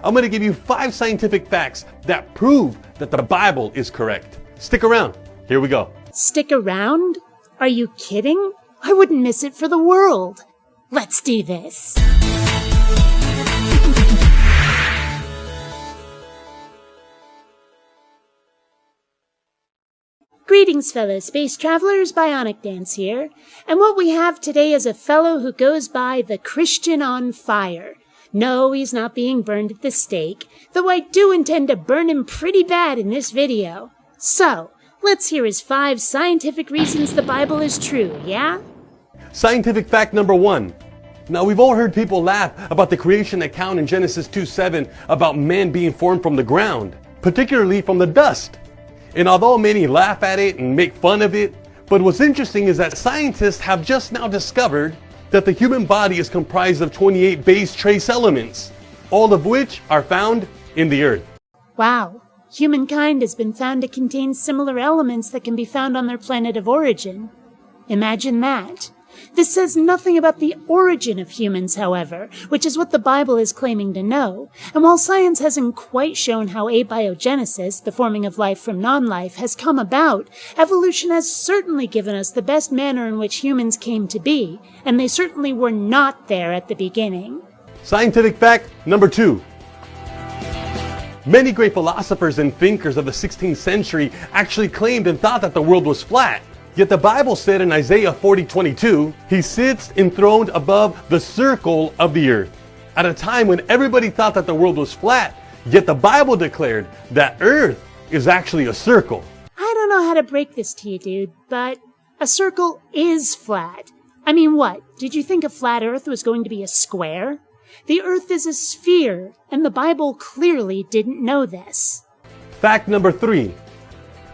I'm going to give you 5 scientific facts that prove that the Bible is correct. Stick around. Here we go. Stick around? Are you kidding? I wouldn't miss it for the world. Let's do this. Greetings, fellow space travelers. BionicDance here. And what we have today is a fellow who goes by the Christian on Fire. No, he's not being burned at the stake, though I do intend to burn him pretty bad in this video. So, let's hear his 5 scientific reasons the Bible is true, yeah? Scientific fact number 1. Now, we've all heard people laugh about the creation account in Genesis 2:7 about man being formed from the ground, particularly from the dust. And although many laugh at it and make fun of it, but what's interesting is that scientists have just now discovered that the human body is comprised of 28 base trace elements, all of which are found in the earth. Wow. Humankind has been found to contain similar elements that can be found on their planet of origin. Imagine that. This says nothing about the origin of humans, however, which is what the Bible is claiming to know. And while science hasn't quite shown how abiogenesis, the forming of life from non-life, has come about, evolution has certainly given us the best manner in which humans came to be, and they certainly were not there at the beginning. Scientific fact number 2. Many great philosophers and thinkers of the 16th century actually claimed and thought that the world was flat. Yet the Bible said in Isaiah 40:22, He sits enthroned above the circle of the earth. At a time when everybody thought that the world was flat, yet the Bible declared that earth is actually a circle. I don't know how to break this to you, dude, but a circle is flat. I mean, what? Did you think a flat earth was going to be a square? The earth is a sphere, and the Bible clearly didn't know this. Fact number 3.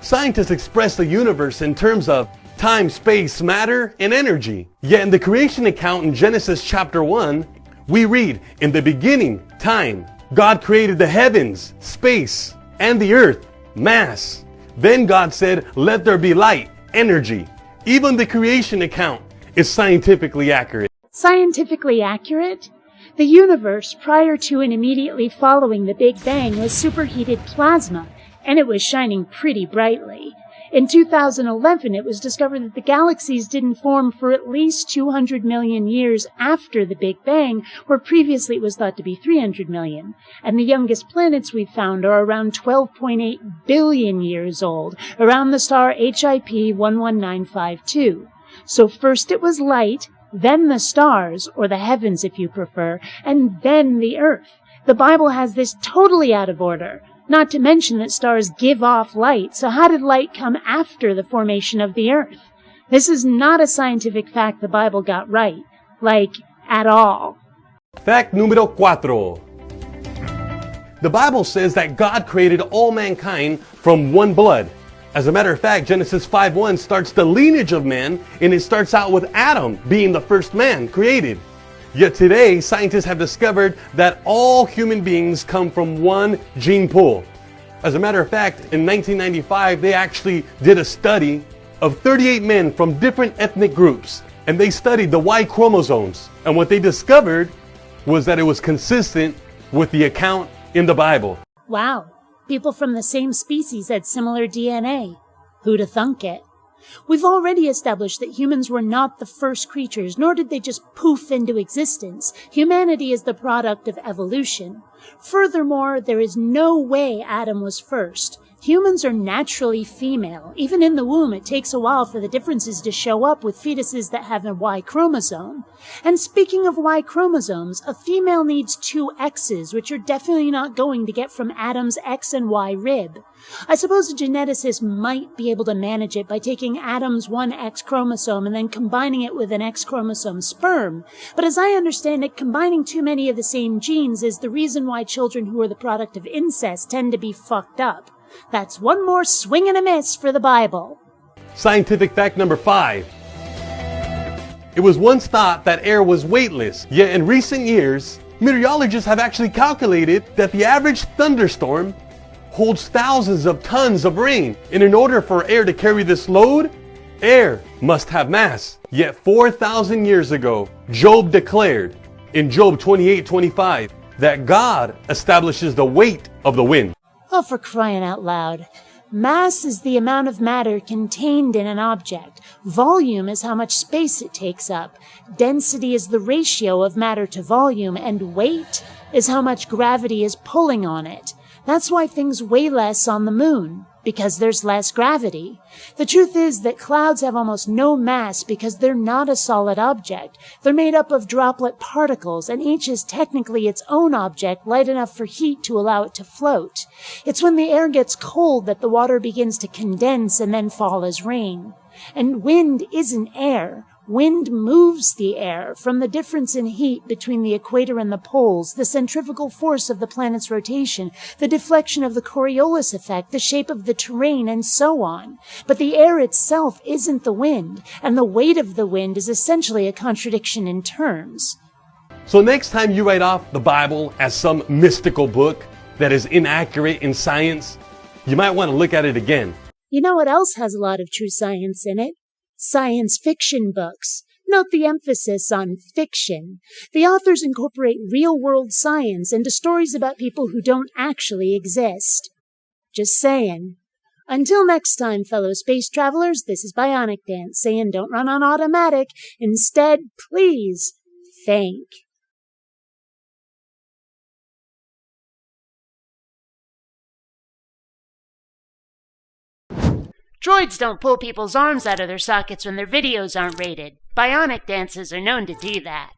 Scientists express the universe in terms of time, space, matter, and energy. Yet in the creation account in Genesis chapter 1, we read, In the beginning, time, God created the heavens, space, and the earth, mass. Then God said, Let there be light, energy. Even the creation account is scientifically accurate. Scientifically accurate? The universe, prior to and immediately following the Big Bang, was superheated plasma, and it was shining pretty brightly. In 2011, it was discovered that the galaxies didn't form for at least 200 million years after the Big Bang, where previously it was thought to be 300 million. And the youngest planets we've found are around 12.8 billion years old, around the star HIP 11952. So first it was light, then the stars, or the heavens if you prefer, and then the Earth. The Bible has this totally out of order. Not to mention that stars give off light, so how did light come after the formation of the earth? This is not a scientific fact the Bible got right. Like, at all. Fact numero 4. The Bible says that God created all mankind from one blood. As a matter of fact, Genesis 5:1 starts the lineage of man, and it starts out with Adam being the first man created. Yet today, scientists have discovered that all human beings come from one gene pool. As a matter of fact, in 1995, they actually did a study of 38 men from different ethnic groups, and they studied the Y chromosomes. And what they discovered was that it was consistent with the account in the Bible. Wow, people from the same species had similar DNA. Who'da thunk it? We've already established that humans were not the first creatures, nor did they just poof into existence. Humanity is the product of evolution. Furthermore, there is no way Adam was first. Humans are naturally female. Even in the womb, it takes a while for the differences to show up with fetuses that have a Y chromosome. And speaking of Y chromosomes, a female needs 2 X's, which you're definitely not going to get from Adam's X and Y rib. I suppose a geneticist might be able to manage it by taking Adam's 1 X chromosome and then combining it with an X chromosome sperm. But as I understand it, combining too many of the same genes is the reason why children who are the product of incest tend to be fucked up. That's one more swing and a miss for the Bible. Scientific fact number 5. It was once thought that air was weightless, yet in recent years, meteorologists have actually calculated that the average thunderstorm holds thousands of tons of rain. And in order for air to carry this load, air must have mass. Yet 4,000 years ago, Job declared in Job 28:25 that God establishes the weight of the wind. Oh, for crying out loud. Mass is the amount of matter contained in an object. Volume is how much space it takes up. Density is the ratio of matter to volume, and weight is how much gravity is pulling on it. That's why things weigh less on the moon, because there's less gravity. The truth is that clouds have almost no mass because they're not a solid object. They're made up of droplet particles, and each is technically its own object, light enough for heat to allow it to float. It's when the air gets cold that the water begins to condense and then fall as rain. And wind isn't air. Wind moves the air. From the difference in heat between the equator and the poles, the centrifugal force of the planet's rotation, the deflection of the Coriolis effect, the shape of the terrain, and so on. But the air itself isn't the wind, and the weight of the wind is essentially a contradiction in terms. So next time you write off the Bible as some mystical book that is inaccurate in science, you might want to look at it again. You know what else has a lot of true science in it? Science fiction books. Note the emphasis on fiction. The authors incorporate real-world science into stories about people who don't actually exist. Just saying. Until next time, fellow space travelers, this is BionicDance saying don't run on automatic. Instead, please think. Droids don't pull people's arms out of their sockets when their videos aren't rated. Bionic dances are known to do that.